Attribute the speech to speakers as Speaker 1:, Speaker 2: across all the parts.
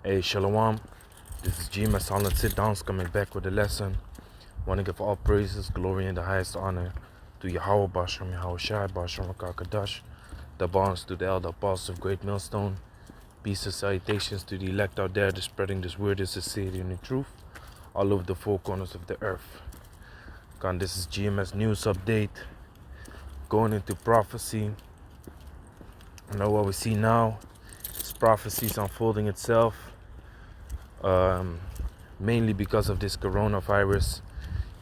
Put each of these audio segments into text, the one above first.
Speaker 1: Hey, Shalom. This is G. Silent Sit Downs coming back with a lesson. Want to give all praises, glory, and the highest honor to Yahweh Bashem, Yahweh Shai, Bashem Rakakadash, the bonds to the elder apostles of Great Millstone. Peace and salutations to the elect out there that's spreading this word, this sincerity, and the truth all over the four corners of the earth. God, this is GMS News Update. Going into prophecy. I know what we see now. This prophecy is unfolding itself. Mainly because of this coronavirus,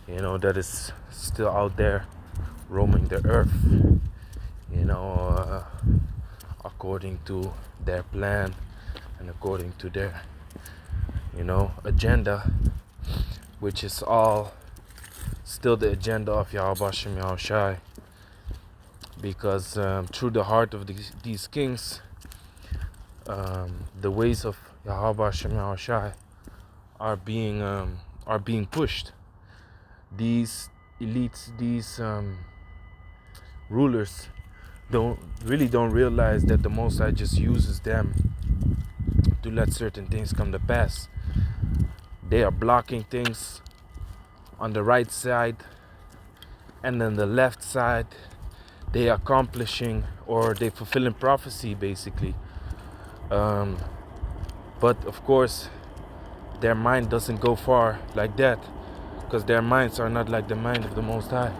Speaker 1: that is still out there roaming the earth, according to their plan and according to their, agenda, which is all still the agenda of Yahweh Bashem Yahweh Shai, because through the heart of these kings, the ways of Yahweh Bashem Yahweh Shai are being pushed. These elites, these rulers don't realize that the Most High just uses them to let certain things come to pass. They are blocking things on the right side, and then the left side they accomplishing, or they fulfilling prophecy basically. But of course their mind doesn't go far like that, because their minds are not like the mind of the Most High.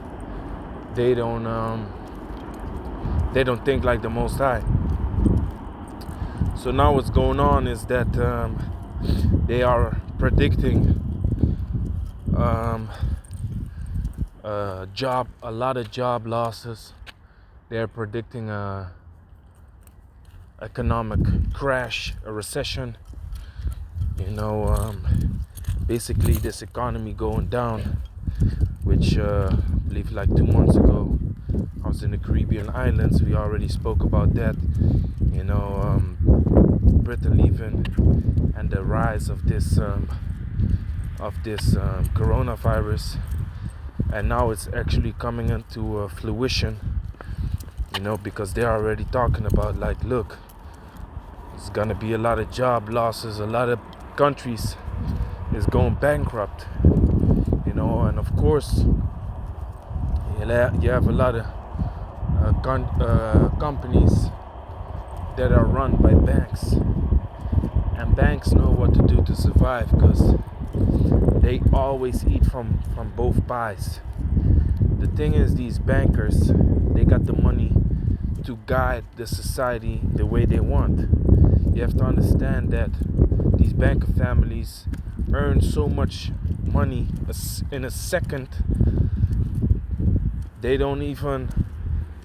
Speaker 1: They don't think like the Most High. So now what's going on is that they are predicting a lot of job losses. They are predicting a economic crash, a recession. Basically this economy going down, which I believe like 2 months ago I was in the Caribbean islands. We already spoke about that. Britain leaving and the rise of this coronavirus, and now it's actually coming into fruition. Because they're already talking about, like, look, it's gonna be a lot of job losses. A lot of countries is going bankrupt. And of course you have a lot of companies that are run by banks, and banks know what to do to survive, because they always eat from both pies. The thing is, these bankers, they got the money to guide the society the way they want. You have to understand that these banker families earn so much money in a second. They don't even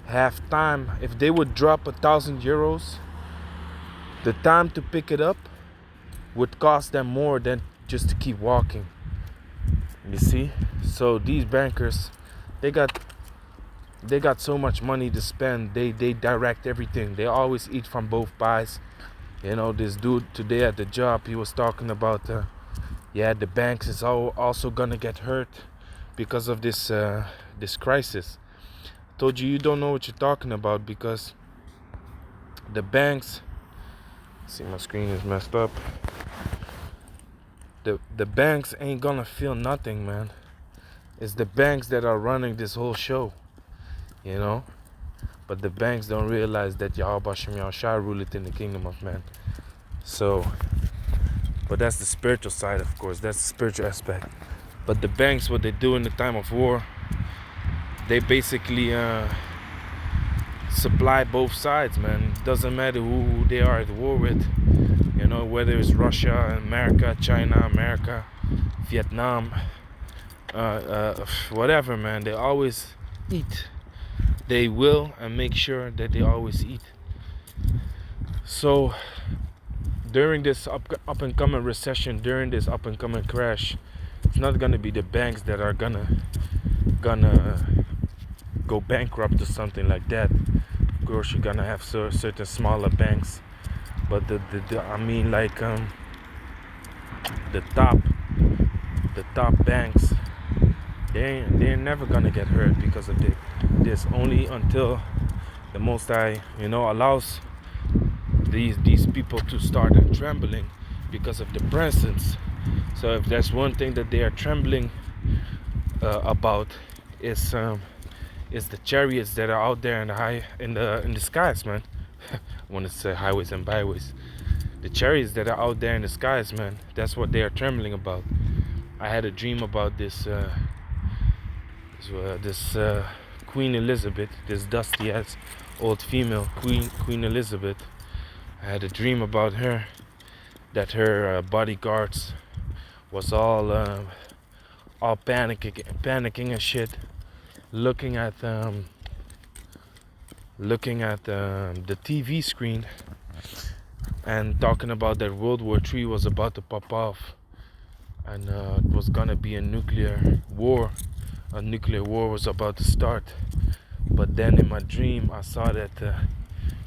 Speaker 1: have time. If they would drop 1,000 euros, the time to pick it up would cost them more than just to keep walking. You see? So these bankers, they got so much money to spend. They direct everything. They always eat from both pies. This dude today at the job, he was talking about the banks is also gonna get hurt because of this crisis. I told you don't know what you're talking about, because the banks, see, my screen is messed up. The banks ain't gonna feel nothing, man. It's the banks that are running this whole show, But the banks don't realize that Yahweh Bashem Yahweh Shai ruleth in the kingdom of man. So, but that's the spiritual side, of course. That's the spiritual aspect. But the banks, what they do in the time of war, they basically supply both sides, man. It doesn't matter who they are at war with. Whether it's Russia, America, China, America, Vietnam, whatever, man. They always eat. They will and make sure that they always eat. So during this up and coming recession, during this up and coming crash, it's not gonna be the banks that are gonna go bankrupt or something like that. Of course, you're gonna have certain smaller banks, but the top banks, they're never gonna get hurt because of this. Only until the Most High, allows these people to start trembling because of the presence. So if there's one thing that they are trembling about, is the chariots that are out there in the skies, man. I want to say highways and byways. The chariots that are out there in the skies, man. That's what they are trembling about. I had a dream about this Queen Elizabeth, this dusty ass old female Queen Elizabeth. I had a dream about her, that her bodyguards was all panicking and shit, looking at the TV screen and talking about that World War III was about to pop off, and it was gonna be a nuclear war. A nuclear war was about to start. But then in my dream, I saw that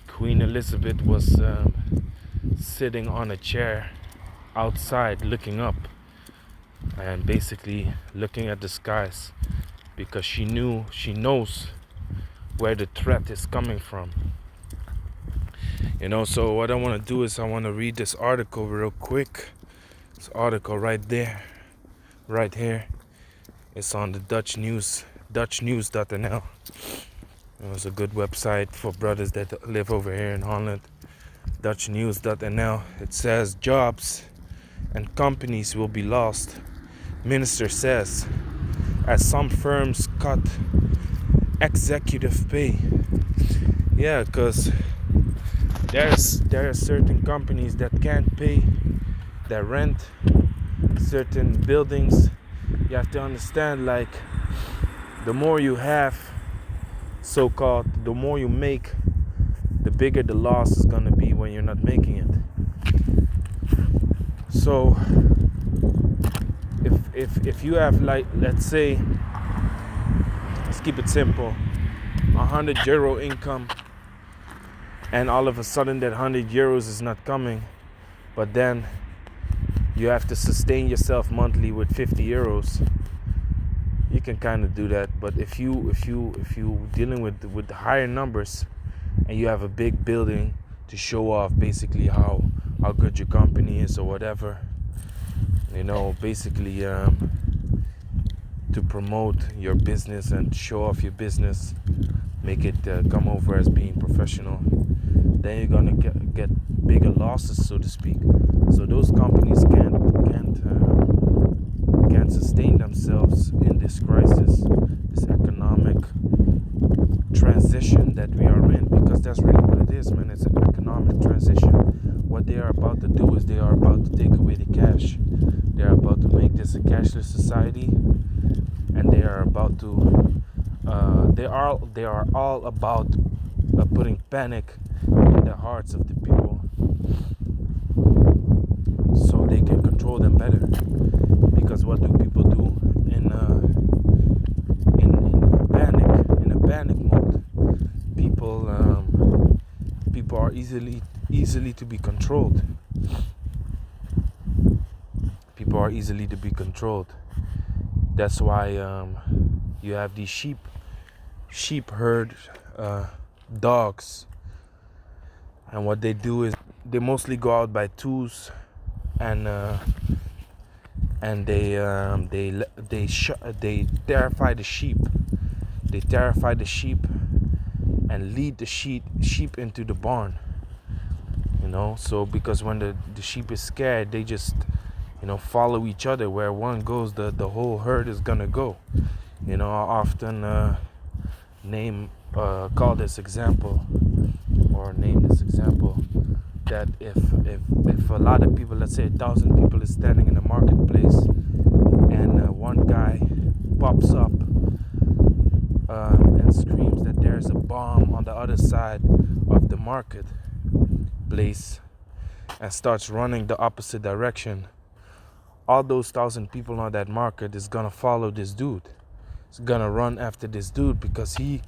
Speaker 1: Queen Elizabeth was sitting on a chair outside, looking up, and basically looking at the skies, because she knows where the threat is coming from. So what I want to do is I want to read this article real quick. This article right there, right here. It's on the Dutch news, dutchnews.nl. It was a good website for brothers that live over here in Holland. Dutchnews.nl. It says jobs and companies will be lost, minister says, as some firms cut executive pay. Yeah, because there are certain companies that can't pay their rent, certain buildings. You have to understand, like, the more you have, so-called, the more you make, the bigger the loss is gonna be when you're not making it. So if you have, like, let's say, let's keep it simple, €100 income, and all of a sudden that €100 is not coming, but then you have to sustain yourself monthly with €50, you can kind of do that. But if you dealing with the higher numbers, and you have a big building to show off basically how good your company is or whatever, basically to promote your business and show off your business, make it come over as being professional, then you're gonna get bigger losses, so to speak. So those companies can't sustain themselves in this crisis, this economic transition that we are in, because that's really what it is, man. It's an economic transition. What they are about to do is they are about to take away the cash. They are about to make this a cashless society, and they are about to they are all about putting panic in the hearts of the people, so they can control them better. Because what do people do in a panic mode? People are easily to be controlled. People are easily to be controlled. That's why you have these sheep herd dogs, and what they do is they mostly go out by twos, and they terrify the sheep. They terrify the sheep and lead the sheep into the barn. So because when the sheep is scared, they just follow each other. Where one goes, the whole herd is gonna go. I often call this example, or name this example, that if a lot of people, let's say 1,000 people, is standing in a marketplace, and one guy pops up and screams that there's a bomb on the other side of the marketplace, and starts running the opposite direction, all those 1,000 people on that market is gonna follow this dude. It's gonna run after this dude, because he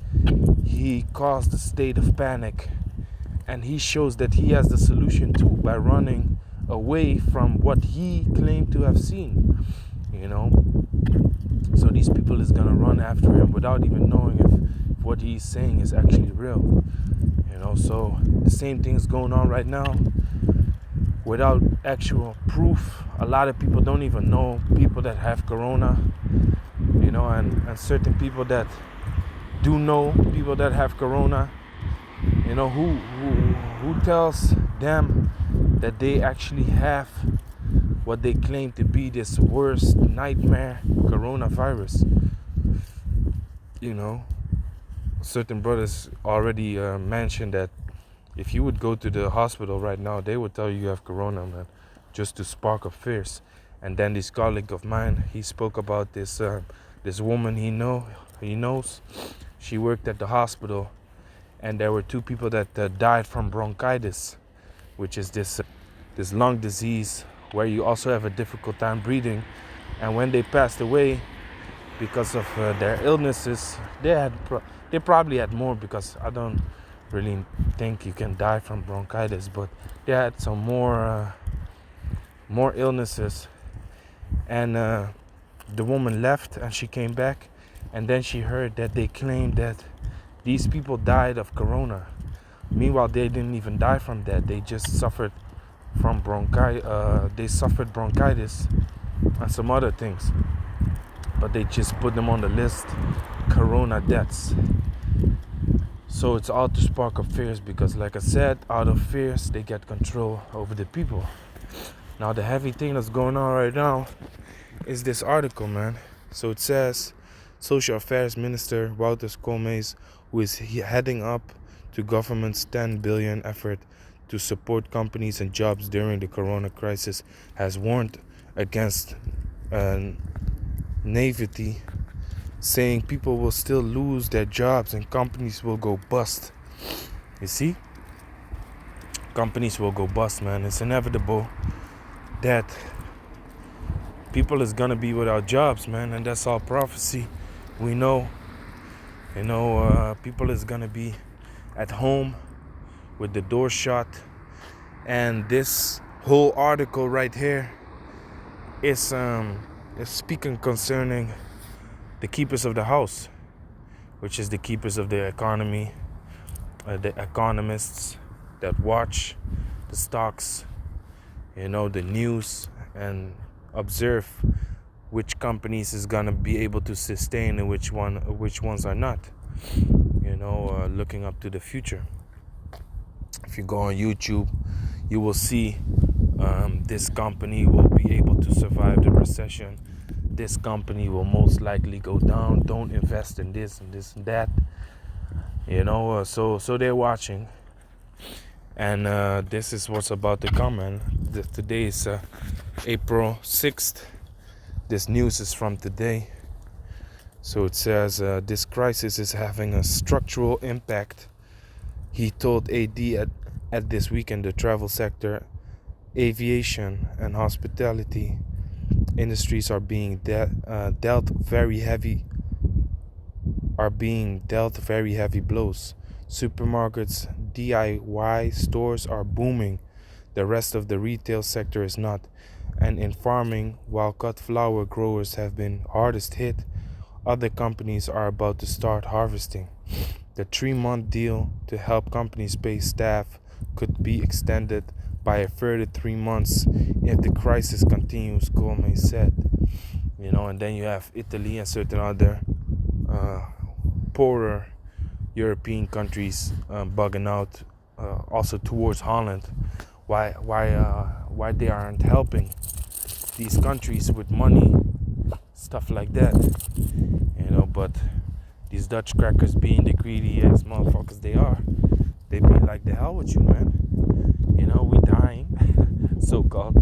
Speaker 1: caused a state of panic, and he shows that he has the solution too, by running away from what he claimed to have seen. So these people is gonna run after him without even knowing if what he's saying is actually real. So the same thing is going on right now. without actual proof. A lot of people don't even know people that have corona, and certain people that do know people that have corona, who tells them that they actually have what they claim to be this worst nightmare coronavirus. Certain brothers already mentioned that if you would go to the hospital right now, they would tell you have corona, man, just to spark up fears. And then this colleague of mine, he spoke about this woman he knows. She worked at the hospital, and there were two people that died from bronchitis, which is this lung disease where you also have a difficult time breathing. And when they passed away because of their illnesses, they probably had more, because I don't really think you can die from bronchitis, but they had some more illnesses. And the woman left and she came back, and then she heard that they claimed that these people died of corona. Meanwhile, they didn't even die from that. They just suffered from they suffered bronchitis and some other things, but they just put them on the list, corona deaths. So it's all to spark up fears, because like I said, out of fears they get control over the people. Now the heavy thing that's going on right now is this article, man. So it says Social Affairs Minister Walter Koolmees, who is heading up to government's 10 billion effort to support companies and jobs during the corona crisis, has warned against naivety, saying people will still lose their jobs and companies will go bust. You see? Companies will go bust, man. It's inevitable that people is gonna be without jobs, man, and that's all prophecy. We know, people is gonna be at home with the door shut. And this whole article right here is speaking concerning the keepers of the house, which is the keepers of the economy, the economists that watch the stocks, the news, and observe which companies is gonna be able to sustain and which ones are not. Looking up to the future. If you go on YouTube, you will see this company will be able to survive the recession. This company will most likely go down. Don't invest in this and this and that. So they're watching, and this is what's about to come. And today is April 6th. This news is from today. So it says this crisis is having a structural impact. He told AD at this weekend the travel sector, aviation, and hospitality industries are being dealt very heavy blows. Supermarkets, DIY stores are booming. The rest of the retail sector is not. And in farming, while cut flower growers have been hardest hit, other companies are about to start harvesting. The 3-month deal to help companies pay staff could be extended by a further 3 months if the crisis continues, Koolmees said. And then you have Italy and certain other poorer European countries bugging out, also towards Holland. Why they aren't helping these countries with money, stuff like that. But these Dutch crackers, being the greedy ass motherfuckers they are, they be like, the hell with you, man. We dying, so called.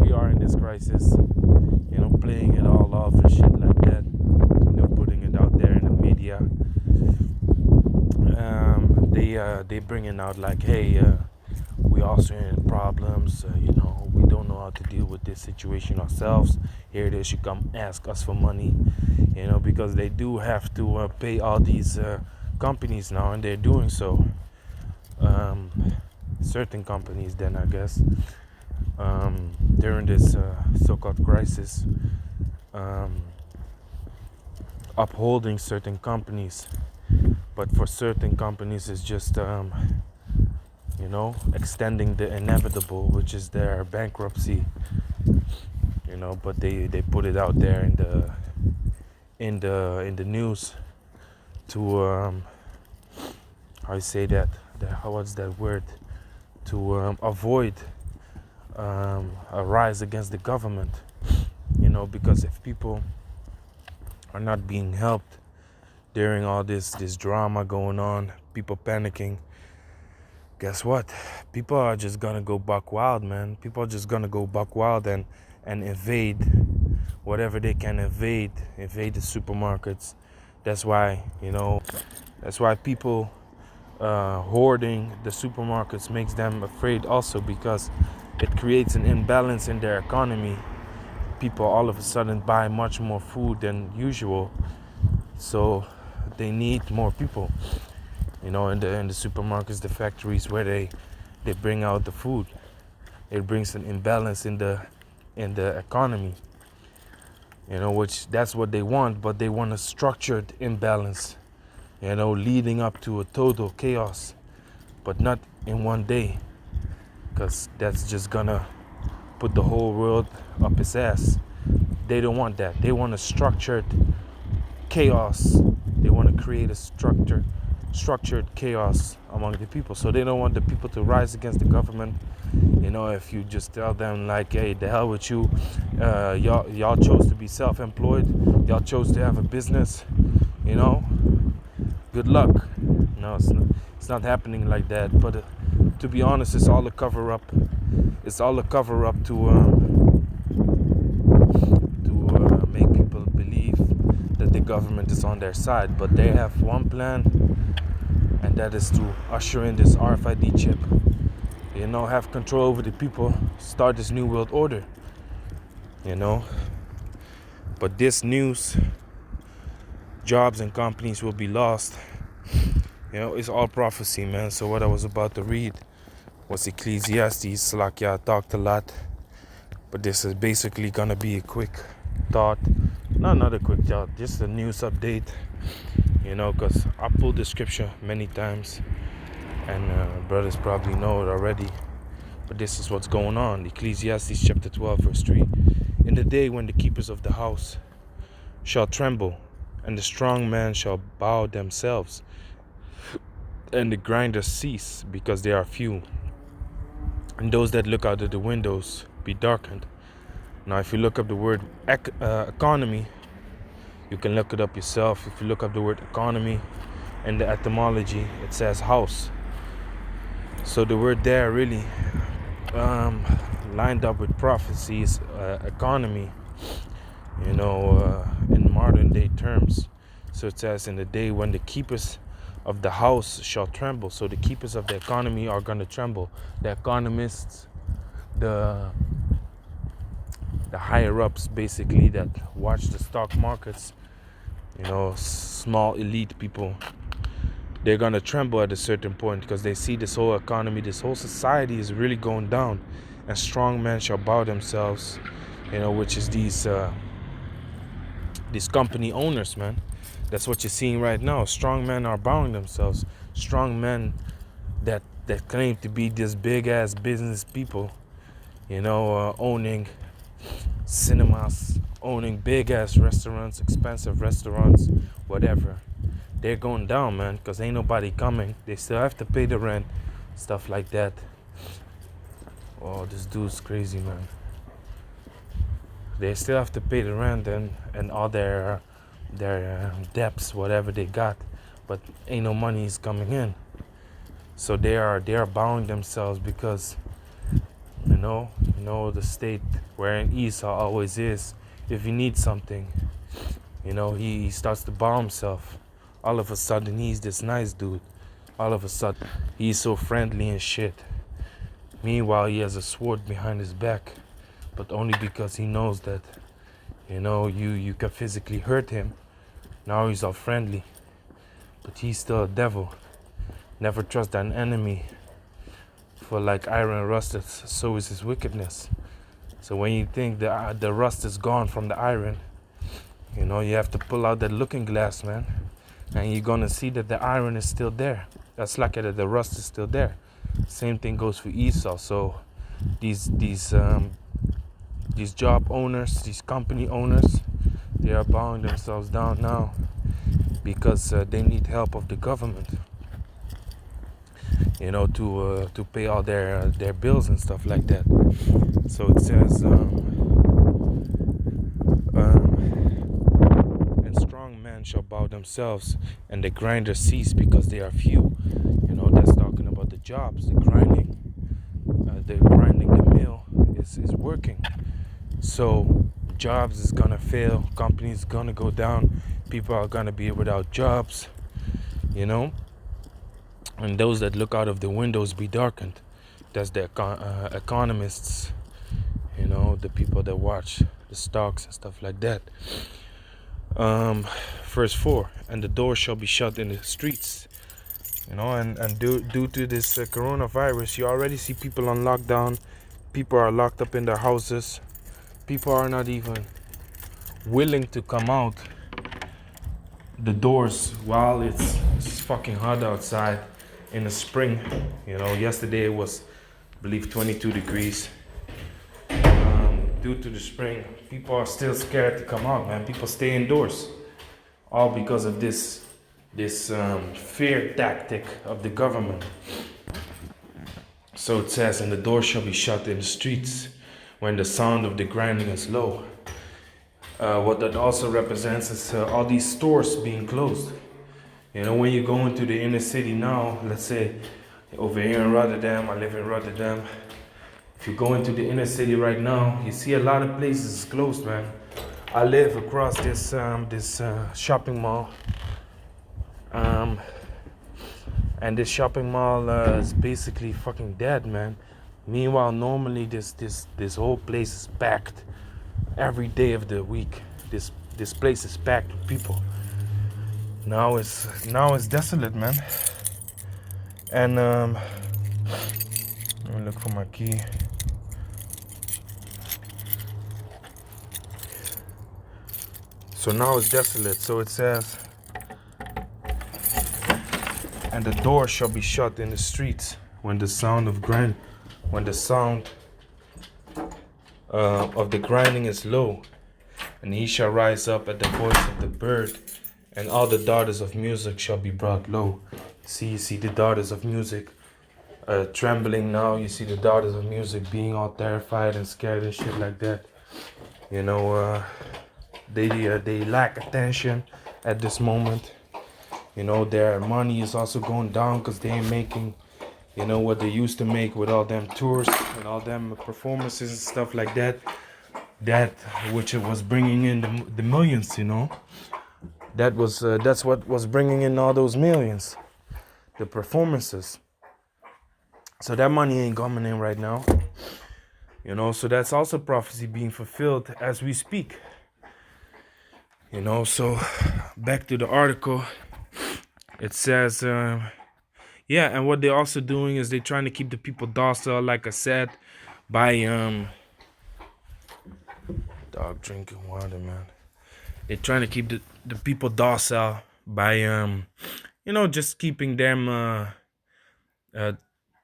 Speaker 1: We are in this crisis. Playing it all off and shit like that. Putting it out there in the media. They bringing out like, hey, we also in problems. We don't know how to deal with this situation ourselves. Here it is, you come ask us for money. Because they do have to pay all these companies now, and they're doing so. Certain companies, then I guess, during this so-called crisis, upholding certain companies. But for certain companies, it's just extending the inevitable, which is their bankruptcy. But they put it out there in the news to how you say that, what's that word, to avoid a rise against the government. Because if people are not being helped during all this drama going on, people panicking, guess what? People are just gonna go buck wild, man. People are just gonna go buck wild and invade whatever they can invade the supermarkets. That's why people hoarding the supermarkets makes them afraid also, because it creates an imbalance in their economy. People all of a sudden buy much more food than usual, so they need more people, in the supermarkets, the factories where they bring out the food. It brings an imbalance in the economy, which that's what they want, but they want a structured imbalance, leading up to a total chaos, but not in one day, because that's just gonna put the whole world up its ass. They don't want that. They want a structured chaos. They want to create a structured chaos among the people. So they don't want the people to rise against the government. If you just tell them like, hey, the hell with you, y'all chose to be self-employed, y'all chose to have a business, good luck. No, it's not happening like that. But to be honest, it's all a cover-up. It's all a cover-up to make people believe that the government is on their side. But they have one plan, and that is to usher in this RFID chip. Have control over the people, start this new world order. But this news, jobs and companies will be lost. It's all prophecy, man. So what I was about to read was Ecclesiastes. Like, I talked a lot, but this is basically gonna be a quick thought. No, not a quick thought, just a news update. Because I pulled the scripture many times, and brothers probably know it already. But this is what's going on. Ecclesiastes chapter 12, verse 3. In the day when the keepers of the house shall tremble, and the strong man shall bow themselves, and the grinders cease, because they are few, and those that look out of the windows be darkened. Now, if you look up the word economy, you can look it up yourself. If you look up the word economy and the etymology, it says house. So the word there really lined up with prophecies, economy, in modern day terms. So it says, in the day when the keepers of the house shall tremble. So the keepers of the economy are going to tremble. The economists, the higher ups, basically, that watch the stock markets, small elite people, they're going to tremble at a certain point, because they see this whole economy, this whole society is really going down. And strong men shall bow themselves, which is these company owners, man. That's what you're seeing right now. Strong men are bowing themselves. Strong men that claim to be this big ass business people, owning cinemas, owning big ass restaurants, expensive restaurants, whatever. They're going down, man, because ain't nobody coming. They still have to pay the rent, stuff like that. Oh, this dude's crazy, man. They still have to pay the rent and all their debts, whatever they got, but ain't no money is coming in. So they are bowing themselves, because the state wherein Esau always is. If he needs something, he starts to bow himself. All of a sudden he's this nice dude. All of a sudden he's so friendly and shit. Meanwhile, he has a sword behind his back, but only because he knows that you can physically hurt him. Now he's all friendly, but he's still a devil. Never trust an enemy, for like iron rusted, so is his wickedness. So when you think the rust is gone from the iron, you have to pull out that looking glass, man, and you're gonna see that the iron is still there. That's like it, the rust is still there. Same thing goes for Esau. So these job owners, these company owners, they are bowing themselves down now because they need help of the government, to pay all their bills and stuff like that. So it says, and strong men shall bow themselves, and the grinders cease because they are few. That's talking about the jobs, the grinding, the mill is working. So jobs is gonna fail, companies gonna go down, people are gonna be without jobs, and those that look out of the windows be darkened. That's the economists, the people that watch the stocks and stuff like that. Verse 4, and the door shall be shut in the streets. And due to this coronavirus, you already see people on lockdown. People are locked up in their houses. People are not even willing to come out the doors while it's fucking hot outside in the spring. Yesterday it was, I believe, 22 degrees. Due to the spring, people are still scared to come out, man. People stay indoors, all because of this fear tactic of the government. So it says, and the door shall be shut in the streets when the sound of the grinding is low. What that also represents is all these stores being closed. When you go into the inner city now, let's say over here in Rotterdam, I live in Rotterdam. If you go into the inner city right now, you see a lot of places closed, man. I live across this shopping mall, and this shopping mall is basically fucking dead, man. Meanwhile, normally this whole place is packed every day of the week. This place is packed with people. Now it's desolate, man. And let me look for my key. So now it's desolate. So it says, and the door shall be shut in the streets when the sound of the grinding is low, and he shall rise up at the voice of the bird, and all the daughters of music shall be brought low. You see the daughters of music trembling now. You see the daughters of music being all terrified and scared and shit like that. They lack attention at this moment. Their money is also going down because they ain't making, what they used to make with all them tours and all them performances and stuff like that. That which it was bringing in the millions, that's what was bringing in all those millions, the performances. So that money ain't coming in right now. So that's also prophecy being fulfilled as we speak. So back to the article. It says, and what they're also doing is they're trying to keep the people docile, like I said, by dog drinking water, man. They're trying to keep the people docile by just keeping them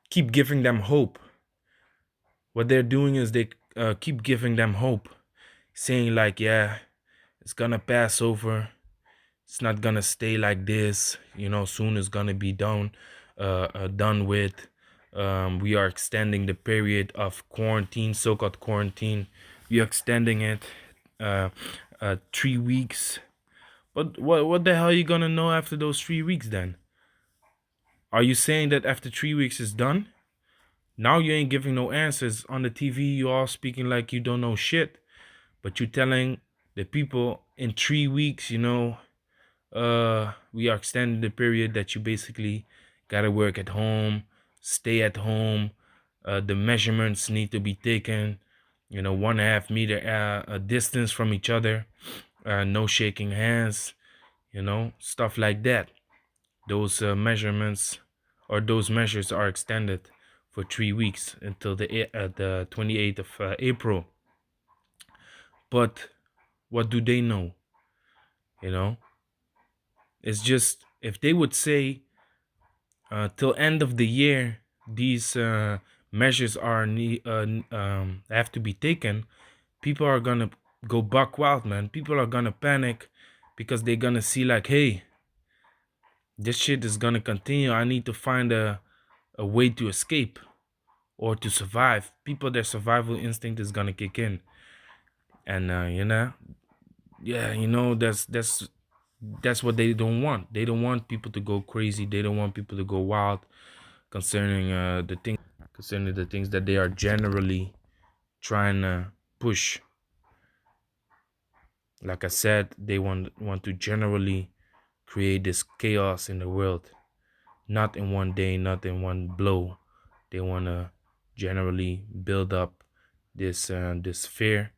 Speaker 1: keep giving them hope. What they're doing is they keep giving them hope, saying like, yeah, it's gonna pass over. It's not gonna stay like this. Soon it's gonna be done with. We are extending the period of quarantine, so-called quarantine. We are extending it 3 weeks. But what the hell are you gonna know after those 3 weeks then? Are you saying that after 3 weeks is done? Now you ain't giving no answers. On the TV, you all speaking like you don't know shit. But you telling the people in 3 weeks, we are extending the period that you basically gotta work at home, stay at home. The measurements need to be taken, 1.5 meter distance from each other, no shaking hands, stuff like that. Those measurements or those measures are extended for 3 weeks until the 28th of April. But what do they know? It's just, if they would say till end of the year these measures have to be taken, people are gonna go buck wild, man. People are gonna panic because they're gonna see like, hey, this shit is gonna continue. I need to find a way to escape or to survive. People, their survival instinct is gonna kick in, and yeah, that's what they don't want. They don't want people to go crazy. They don't want people to go wild concerning the things that they are generally trying to push. Like I said, they want to generally create this chaos in the world, not in one day, not in one blow. They want to generally build up this fear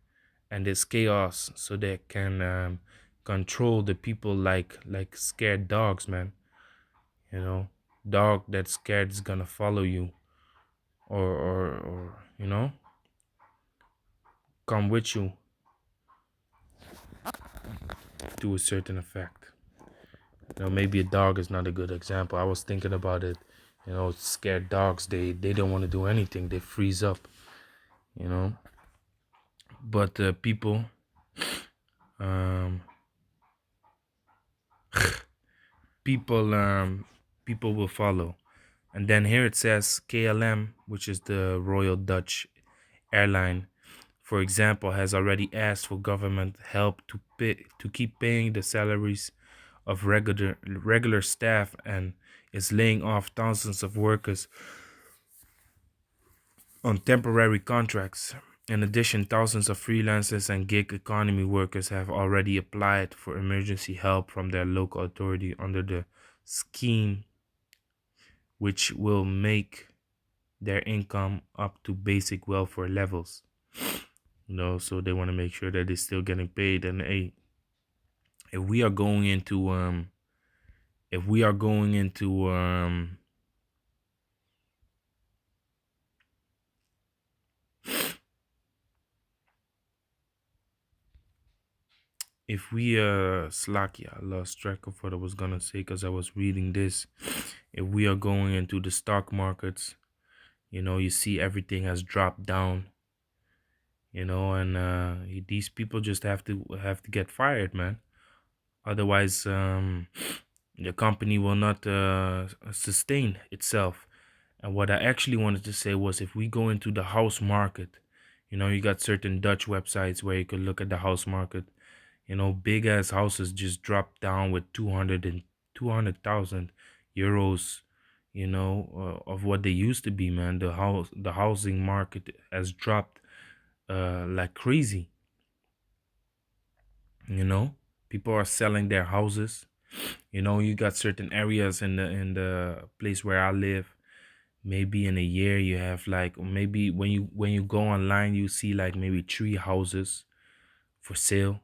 Speaker 1: and this chaos so they can control the people like scared dogs, man. You know, dog that's scared is gonna follow you, or come with you to a certain effect. Maybe a dog is not a good example. I was thinking about it. Scared dogs, they don't want to do anything. They freeze up. You know, but um, people will follow. And then here it says KLM, which is the Royal Dutch Airline, for example, has already asked for government help to keep paying the salaries of regular staff, and is laying off thousands of workers on temporary contracts. In addition, thousands of freelancers and gig economy workers have already applied for emergency help from their local authority under the scheme, which will make their income up to basic welfare levels. So they want to make sure that they're still getting paid. And hey, if we are going into if we are going into if we slack, I lost track of what I was gonna say because I was reading this. If we are going into the stock markets, you see everything has dropped down, and these people just have to get fired, man. Otherwise, the company will not sustain itself. And what I actually wanted to say was, if we go into the house market, you got certain Dutch websites where you could look at the house market. Big ass houses just dropped down with 200,000 euros, of what they used to be, man. The housing market has dropped like crazy, you know. People are selling their houses. You got certain areas in the place where I live. Maybe in a year you have like, maybe when you go online you see like maybe 3 houses for sale.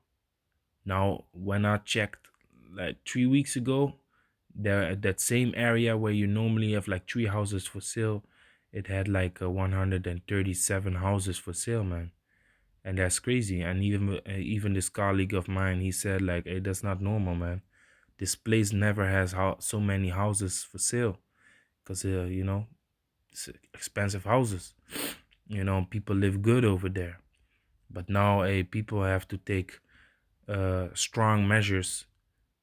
Speaker 1: Now, when I checked like 3 weeks ago, that same area where you normally have like 3 houses for sale, it had like 137 houses for sale, man. And that's crazy. And even this colleague of mine, he said like, hey, that's not normal, man. This place never has so many houses for sale because it's expensive houses. People live good over there. But now, people have to take strong measures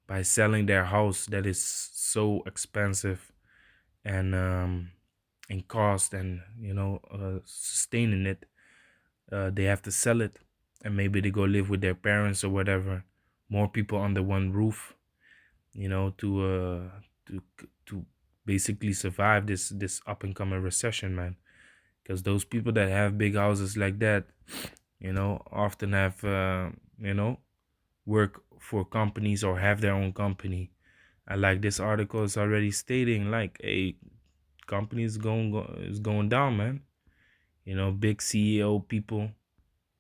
Speaker 1: by selling their house that is so expensive and in cost, and sustaining it. They have to sell it, and maybe they go live with their parents or whatever. More people under one roof, to basically survive this up and coming recession, man. Because those people that have big houses like that, often have work for companies or have their own company. And like this article is already stating, like, a company is going down, man. Big CEO people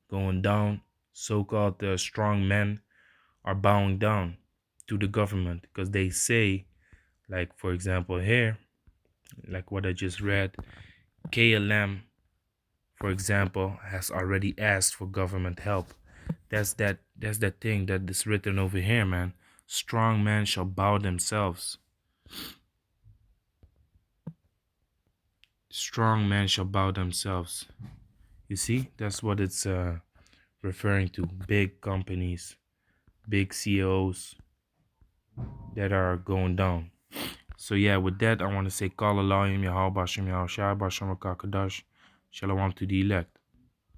Speaker 1: going down. So-called strong men are bowing down to the government because they say, like, for example, here, like what I just read, KLM, for example, has already asked for government help. That's that thing that is written over here, man. Strong men shall bow themselves. Strong men shall bow themselves. You see, that's what it's referring to. Big companies, big CEOs that are going down. So yeah, with that, I want to say, Call Elohim, Yahweh Bashem, Yahweh Shai, Bashem Rakakadash, Shalom to the elect.